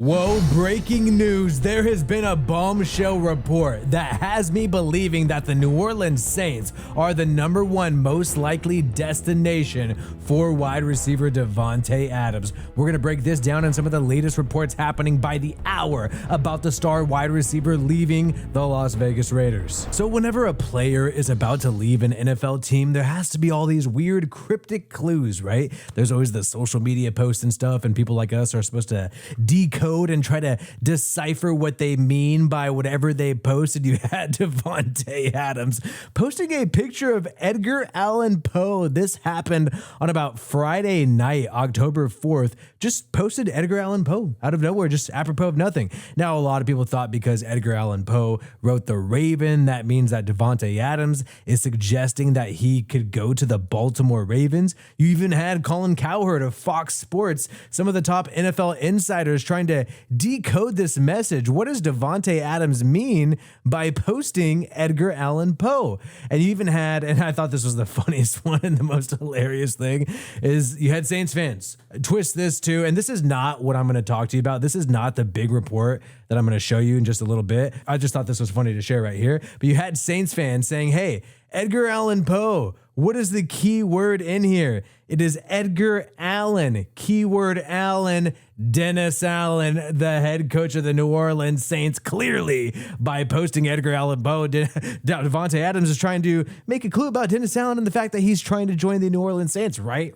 Whoa, breaking news. There has been a bombshell report that has me believing that the New Orleans Saints are the #1 most likely destination for wide receiver Davante Adams. We're going to break this down and some of the latest reports happening by the hour about the star wide receiver leaving the Las Vegas Raiders. So whenever a player is about to leave an NFL team, there has to be all these weird cryptic clues, right? There's always the social media posts and stuff, and people like us are supposed to decode and try to decipher what they mean by whatever they posted. You had Davante Adams posting a picture of Edgar Allan Poe. This happened on about Friday night, October 4th. Just posted Edgar Allan Poe out of nowhere, just apropos of nothing. Now, a lot of people thought because Edgar Allan Poe wrote The Raven, that means that Davante Adams is suggesting that he could go to the Baltimore Ravens. You even had Colin Cowherd of Fox Sports, some of the top NFL insiders, trying to decode this message. What does Davante Adams mean by posting Edgar Allan Poe? And you even had, and I thought this was the funniest one and the most hilarious thing, is you had Saints fans twist this too. And this is not what I'm going to talk to you about. This is not the big report that I'm going to show you in just a little bit. I just thought this was funny to share right here. But you had Saints fans saying, hey, Edgar Allan Poe, what is the key word in here? It is Edgar Allan, keyword Allen, Dennis Allen, the head coach of the New Orleans Saints. Clearly, by posting Edgar Allan Poe, Davante Adams is trying to make a clue about Dennis Allen and the fact that he's trying to join the New Orleans Saints. Right.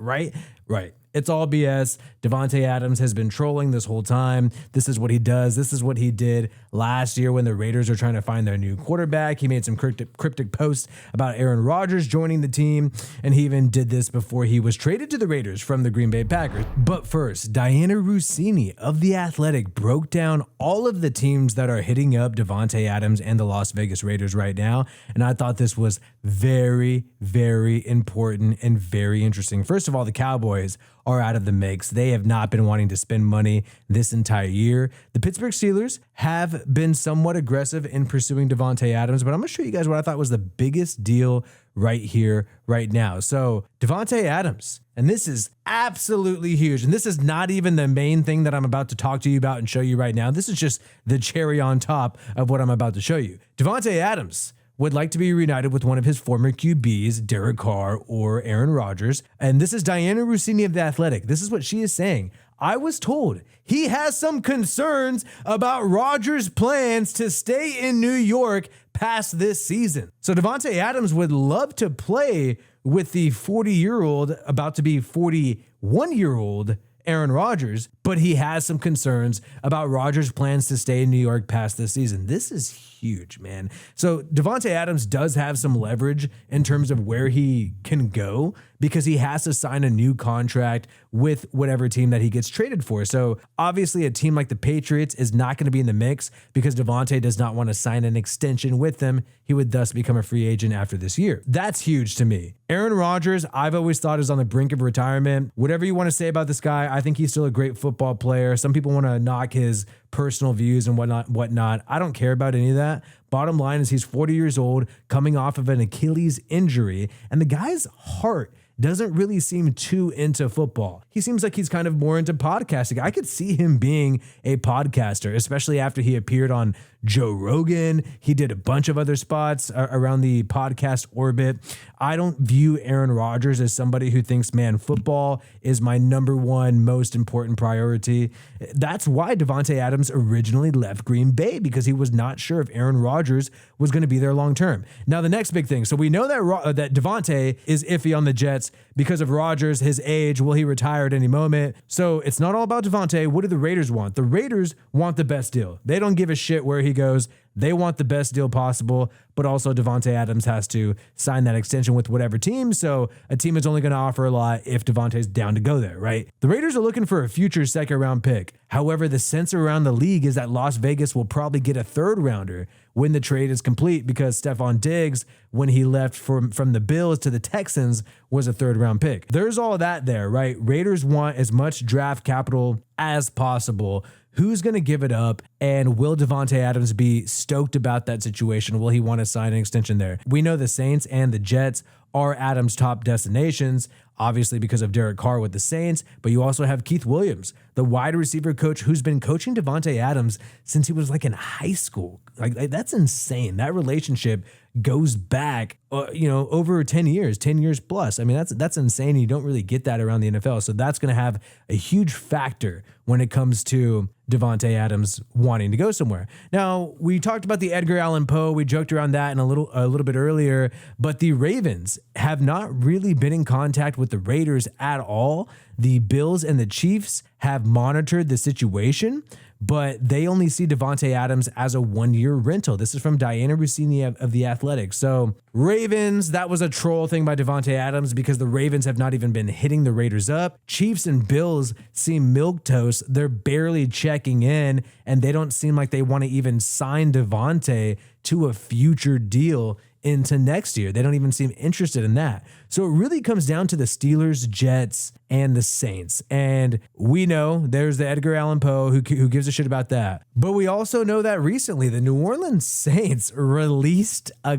It's all BS. Davante Adams has been trolling this whole time. This is what he does. This is what he did last year when the Raiders are trying to find their new quarterback. He made some cryptic posts about Aaron Rodgers joining the team, and he even did this before he was traded to the Raiders from the Green Bay Packers. But first, Diana Russini of The Athletic broke down all of the teams that are hitting up Davante Adams and the Las Vegas Raiders right now, and I thought this was very, very important and very interesting. First of all, the Cowboys are out of the mix. They have not been wanting to spend money this entire year. The Pittsburgh Steelers have been somewhat aggressive in pursuing Davante Adams, but I'm going to show you guys what I thought was the biggest deal right here, right now. So Davante Adams, and this is absolutely huge. And this is not even the main thing that I'm about to talk to you about and show you right now. This is just the cherry on top of what I'm about to show you. Davante Adams would like to be reunited with one of his former QBs, Derek Carr or Aaron Rodgers. And this is Diana Russini of The Athletic. This is what she is saying. I was told he has some concerns about Rodgers' plans to stay in New York past this season. So Davante Adams would love to play with the 40-year-old, about to be 41-year-old Aaron Rodgers, but he has some concerns about Rodgers' plans to stay in New York past this season. This is huge, man. So Davante Adams does have some leverage in terms of where he can go because he has to sign a new contract with whatever team that he gets traded for. So obviously a team like the Patriots is not going to be in the mix because Davante does not want to sign an extension with them. He would thus become a free agent after this year. That's huge to me. Aaron Rodgers, I've always thought is on the brink of retirement. Whatever you want to say about this guy, I think he's still a great football player. Some people want to knock his personal views and whatnot. I don't care about any of that. Bottom line is he's 40 years old, coming off of an Achilles injury, and the guy's heart doesn't really seem too into football. He seems like he's kind of more into podcasting. I could see him being a podcaster, especially after he appeared on Joe Rogan. He did a bunch of other spots around the podcast orbit. I don't view Aaron Rodgers as somebody who thinks, man, football is my #1 most important priority. That's why Davante Adams originally left Green Bay, because he was not sure if Aaron Rodgers was going to be there long term. Now, the next big thing. So we know that Davante is iffy on the Jets because of Rodgers, his age. Will he retire at any moment? So it's not all about Davante. What do the Raiders want? The Raiders want the best deal. They don't give a shit where he goes. They want the best deal possible, but also Davante Adams has to sign that extension with whatever team. So a team is only going to offer a lot if Davante's down to go there, right? The Raiders are looking for a future second-round pick. However, the sense around the league is that Las Vegas will probably get a third-rounder when the trade is complete, because Stephon Diggs, when he left from the Bills to the Texans, was a third-round pick. There's all that there, right? Raiders want as much draft capital as possible. Who's going to give it up? And will Davante Adams be stoked about that situation? Will he want to sign an extension there? We know the Saints and the Jets are Adams' top destinations, obviously because of Derek Carr with the Saints, but you also have Keith Williams, the wide receiver coach who's been coaching Davante Adams since he was like in high school. Like that's insane. That relationship goes back, over 10 years plus. I mean, that's insane. You don't really get that around the NFL. So that's going to have a huge factor when it comes to Davante Adams wanting to go somewhere. Now, we talked about the Edgar Allan Poe. We joked around that a little bit earlier, but the Ravens have not really been in contact with the Raiders at all. The Bills and the Chiefs have monitored the situation, but they only see Davante Adams as a 1-year rental. This is from Diana Rossini of The Athletic. So Ravens, that was a troll thing by Davante Adams because the Ravens have not even been hitting the Raiders up. Chiefs and Bills seem milquetoast. They're barely checking in, and they don't seem like they want to even sign Davante to a future deal into next year. They don't even seem interested in that. So it really comes down to the Steelers, Jets, and the Saints. And we know there's the Edgar Allan Poe who gives a shit about that. But we also know that recently the New Orleans Saints released a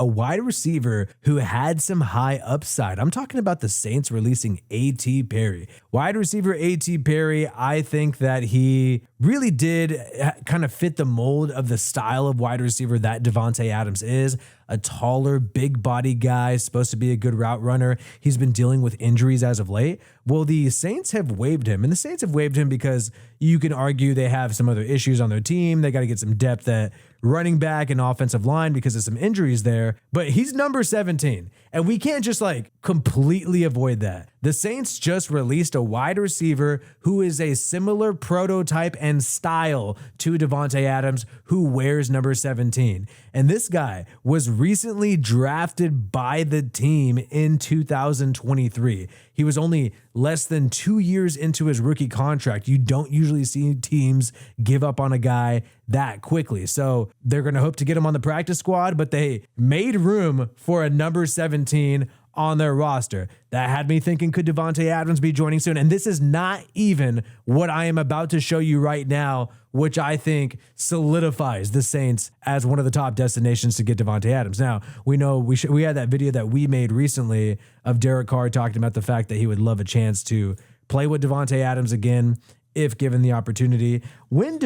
wide receiver who had some high upside. I'm talking about the Saints releasing A.T. Perry. Wide receiver A.T. Perry, I think that he really did kind of fit the mold of the style of wide receiver that Davante Adams is. A taller, big body guy, supposed to be a good route runner. He's been dealing with injuries as of late. Well, the Saints have waived him, and the Saints have waived him because you can argue they have some other issues on their team. They got to get some depth at running back and offensive line because of some injuries there. But he's number 17, and we can't just completely avoid that. The Saints just released a wide receiver who is a similar prototype and style to Davante Adams, who wears number 17. And this guy was recently drafted by the team in 2023. He was only less than 2 years into his rookie contract. You don't usually see teams give up on a guy that quickly. So they're going to hope to get him on the practice squad, but they made room for a number 17 on their roster. That had me thinking, could Davante Adams be joining soon? And this is not even what I am about to show you right now, which I think solidifies the Saints as one of the top destinations to get Davante Adams. Now, we know we had that video that we made recently of Derek Carr talking about the fact that he would love a chance to play with Davante Adams again if given the opportunity. When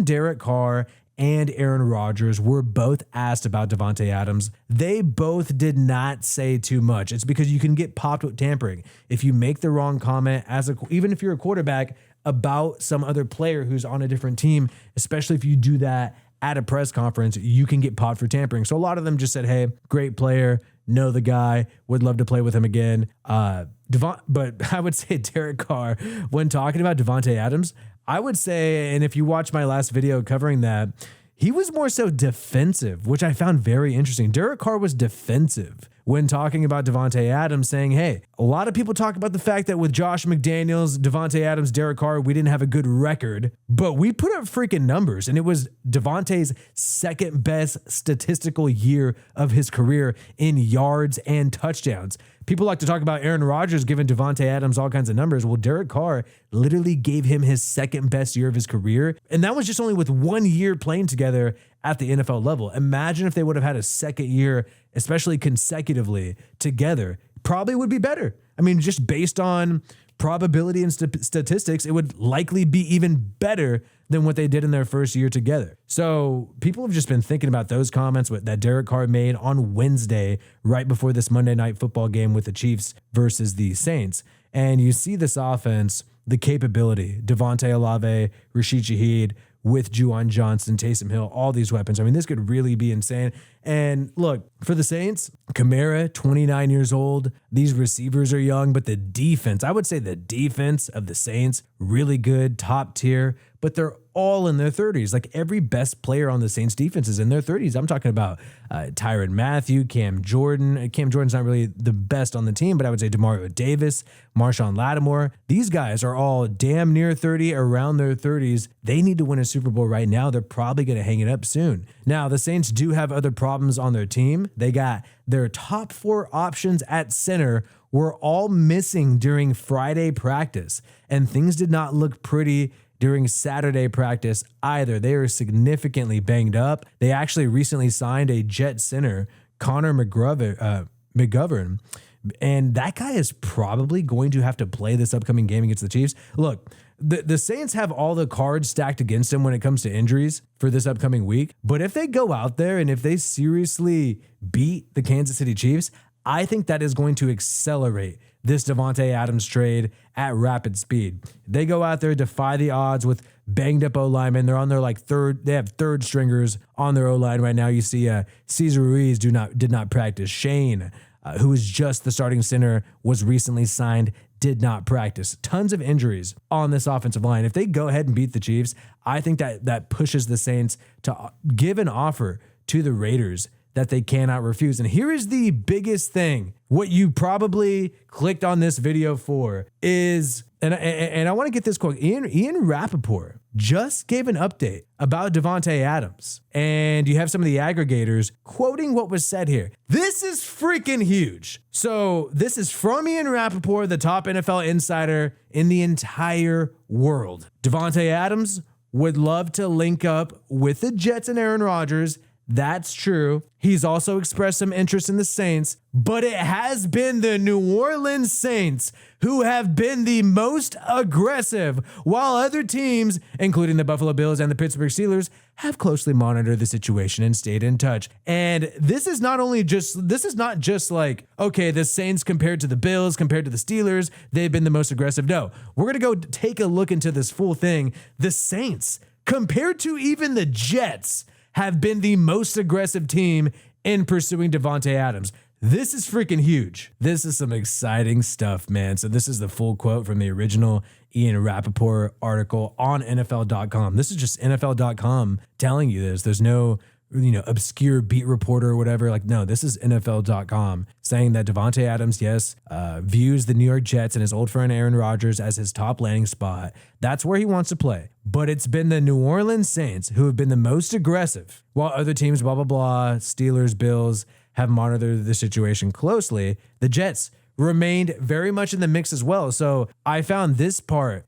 Derek Carr and Aaron Rodgers were both asked about Davante Adams, they both did not say too much. It's because you can get popped with tampering. If you make the wrong comment, even if you're a quarterback, about some other player who's on a different team, especially if you do that at a press conference, you can get popped for tampering. So a lot of them just said, hey, great player, know the guy, would love to play with him again. But I would say Derek Carr, when talking about Davante Adams, I would say, and if you watch my last video covering that, he was more so defensive, which I found very interesting. Derek Carr was defensive when talking about Davante Adams, saying, hey, a lot of people talk about the fact that with Josh McDaniels, Davante Adams, Derek Carr, we didn't have a good record, but we put up freaking numbers, and it was Davante's second best statistical year of his career in yards and touchdowns. People like to talk about Aaron Rodgers giving Davante Adams all kinds of numbers. Well, Derek Carr literally gave him his second best year of his career, and that was just only with 1 year playing together at the NFL level. Imagine if they would have had a second year, especially consecutively together, probably would be better. I mean, just based on probability and statistics, it would likely be even better than what they did in their first year together. So people have just been thinking about those comments that Derek Carr made on Wednesday, right before this Monday Night Football game with the Chiefs versus the Saints. And you see this offense, the capability, Devontae Olave, Rashid Shaheed, with Juwan Johnson, Taysom Hill, all these weapons. I mean, this could really be insane. And look, for the Saints, Kamara, 29 years old. These receivers are young, but the defense, I would say the defense of the Saints, really good, top tier, but they're all in their 30s. Like every best player on the Saints defense is in their 30s. I'm talking about Tyrann Mathieu, Cam Jordan. Cam Jordan's not really the best on the team, but I would say Demario Davis, Marshawn Lattimore. These guys are all damn near 30, around their 30s. They need to win a Super Bowl right now. They're probably going to hang it up soon. Now, the Saints do have other problems on their team. They got their top 4 options at center were all missing during Friday practice, and things did not look pretty during Saturday practice either. They were significantly banged up. They actually recently signed a Jet center, Connor McGovern. And that guy is probably going to have to play this upcoming game against the Chiefs. Look, the Saints have all the cards stacked against them when it comes to injuries for this upcoming week. But if they go out there and if they seriously beat the Kansas City Chiefs, I think that is going to accelerate this Davante Adams trade at rapid speed. They go out there, defy the odds with banged up O-linemen. They're on their they have third stringers on their O-line right now. You see Cesar Ruiz did not practice. Shane, who is just the starting center, was recently signed, did not practice. Tons of injuries on this offensive line. If they go ahead and beat the Chiefs, I think that pushes the Saints to give an offer to the Raiders that they cannot refuse. And here is the biggest thing. What you probably clicked on this video for is, and I want to get this quote, Ian Rappaport just gave an update about Davante Adams. And you have some of the aggregators quoting what was said here. This is freaking huge. So this is from Ian Rappaport, the top NFL insider in the entire world. Davante Adams would love to link up with the Jets and Aaron Rodgers. That's true. He's also expressed some interest in the Saints, but it has been the New Orleans Saints who have been the most aggressive, while other teams, including the Buffalo Bills and the Pittsburgh Steelers, have closely monitored the situation and stayed in touch. And this is not just like, okay, the Saints compared to the Bills, compared to the Steelers, they've been the most aggressive. No, we're going to go take a look into this full thing. The Saints, compared to even the Jets, have been the most aggressive team in pursuing Davante Adams. This is freaking huge. This is some exciting stuff, man. So this is the full quote from the original Ian Rappaport article on NFL.com. This is just NFL.com telling you this. There's no, obscure beat reporter or whatever. Like, no, this is NFL.com saying that Davante Adams, yes, views the New York Jets and his old friend Aaron Rodgers as his top landing spot. That's where he wants to play. But it's been the New Orleans Saints who have been the most aggressive, while other teams, blah, blah, blah, Steelers, Bills, have monitored the situation closely. The Jets remained very much in the mix as well. So I found this part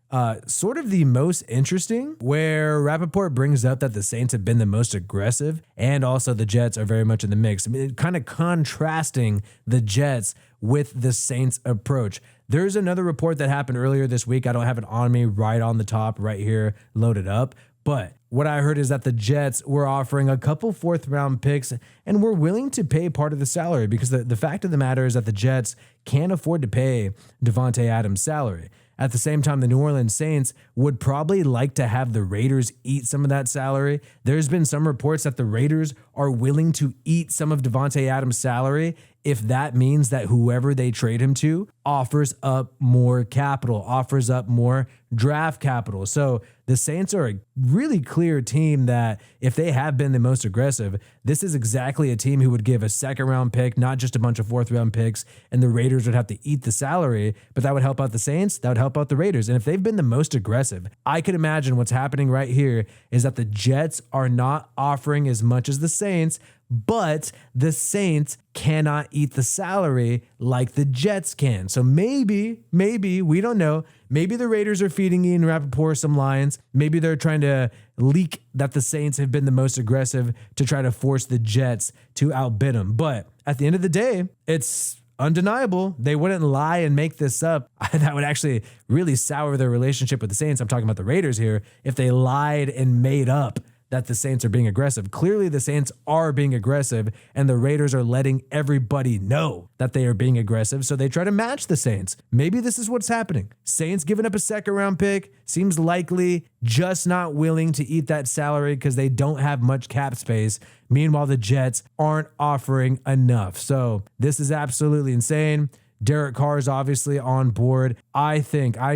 sort of the most interesting, where Rappaport brings up that the Saints have been the most aggressive and also the Jets are very much in the mix. I mean, kind of contrasting the Jets with the Saints approach. There's another report that happened earlier this week. I don't have it on me right on the top right here loaded up, but what I heard is that the Jets were offering a couple fourth-round picks and were willing to pay part of the salary, because the fact of the matter is that the Jets can't afford to pay Davante Adams' salary. At the same time, the New Orleans Saints would probably like to have the Raiders eat some of that salary. There's been some reports that the Raiders are willing to eat some of Davante Adams' salary if that means that whoever they trade him to offers up more capital, offers up more draft capital. So the Saints are a really clear team that if they have been the most aggressive, this is exactly a team who would give a second-round pick, not just a bunch of fourth-round picks, and the Raiders would have to eat the salary, but that would help out the Saints, that would help out the Raiders. And if they've been the most aggressive, I could imagine what's happening right here is that the Jets are not offering as much as the Saints, but the Saints cannot eat the salary like the Jets can. So maybe, we don't know. Maybe the Raiders are feeding Ian Rappaport some lines. Maybe they're trying to leak that the Saints have been the most aggressive to try to force the Jets to outbid them. But at the end of the day, it's undeniable. They wouldn't lie and make this up. That would actually really sour their relationship with the Saints. I'm talking about the Raiders here. If they lied and made up that the Saints are being aggressive. Clearly the Saints are being aggressive, and the Raiders are letting everybody know that they are being aggressive, so they try to match the Saints. Maybe this is what's happening. Saints giving up a second-round pick seems likely, just not willing to eat that salary because they don't have much cap space. Meanwhile, the Jets aren't offering enough. So this is absolutely insane. Derek Carr is obviously on board. I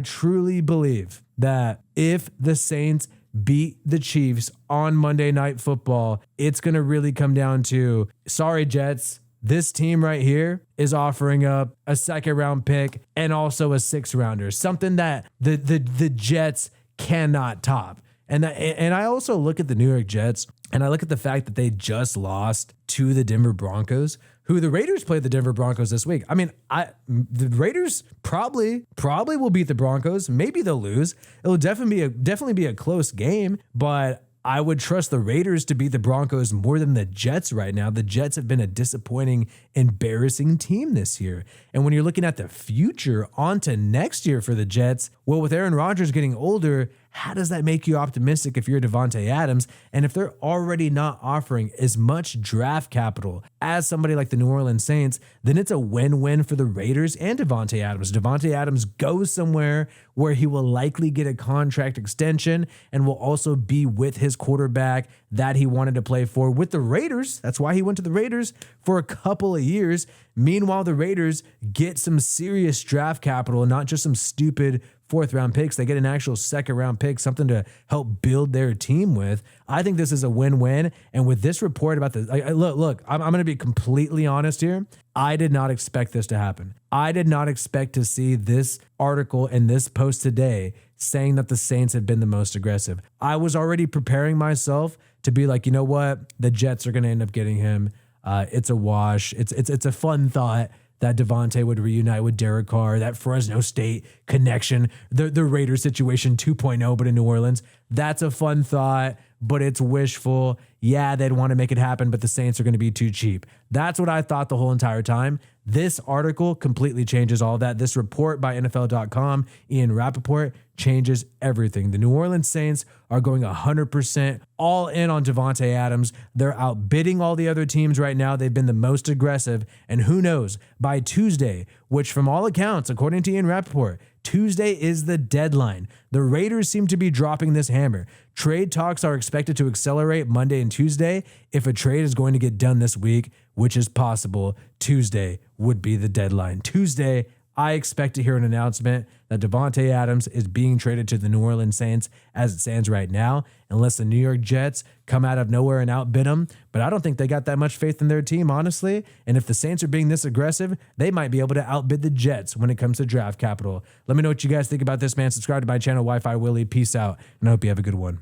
truly believe that if the Saints beat the Chiefs on Monday Night Football, it's going to really come down to, sorry, Jets, this team right here is offering up a second-round pick and also a sixth-rounder, something that the Jets cannot top. And I also look at the New York Jets, and I look at the fact that they just lost to the Denver Broncos, who the Raiders played the Denver Broncos this week. I mean, the Raiders probably will beat the Broncos. Maybe they'll lose. It'll definitely be a close game, but I would trust the Raiders to beat the Broncos more than the Jets right now. The Jets have been a disappointing, embarrassing team this year. And when you're looking at the future onto next year for the Jets, well, with Aaron Rodgers getting older, how does that make you optimistic if you're Davante Adams? And if they're already not offering as much draft capital as somebody like the New Orleans Saints, then it's a win-win for the Raiders and Davante Adams. Davante Adams goes somewhere where he will likely get a contract extension and will also be with his quarterback that he wanted to play for with the Raiders. That's why he went to the Raiders for a couple of years. Meanwhile, the Raiders get some serious draft capital and not just some stupid fourth-round picks. They get an actual second-round pick, something to help build their team with. I think this is a win-win. And with this report about the look, I'm going to be completely honest here. I did not expect this to happen. I did not expect to see this article and this post today saying that the Saints have been the most aggressive. I was already preparing myself to be like, you know what? The Jets are going to end up getting him. It's a wash. It's a fun thought that Davante would reunite with Derek Carr, that Fresno State connection, the Raiders situation 2.0, but in New Orleans. That's a fun thought, but it's wishful. Yeah, they'd want to make it happen, but the Saints are going to be too cheap. That's what I thought the whole entire time. This article completely changes all that. This report by NFL.com, Ian Rappaport, changes everything. The New Orleans Saints are going 100% all in on Davante Adams. They're outbidding all the other teams right now. They've been the most aggressive. And who knows, by Tuesday, which from all accounts, according to Ian Rappaport, Tuesday is the deadline. The Raiders seem to be dropping this hammer. Trade talks are expected to accelerate Monday and Tuesday. If a trade is going to get done this week, which is possible, Tuesday would be the deadline. Tuesday, I expect to hear an announcement that Davante Adams is being traded to the New Orleans Saints as it stands right now, unless the New York Jets come out of nowhere and outbid them. But I don't think they got that much faith in their team, honestly. And if the Saints are being this aggressive, they might be able to outbid the Jets when it comes to draft capital. Let me know what you guys think about this, man. Subscribe to my channel, Wi-Fi Willie. Peace out, and I hope you have a good one.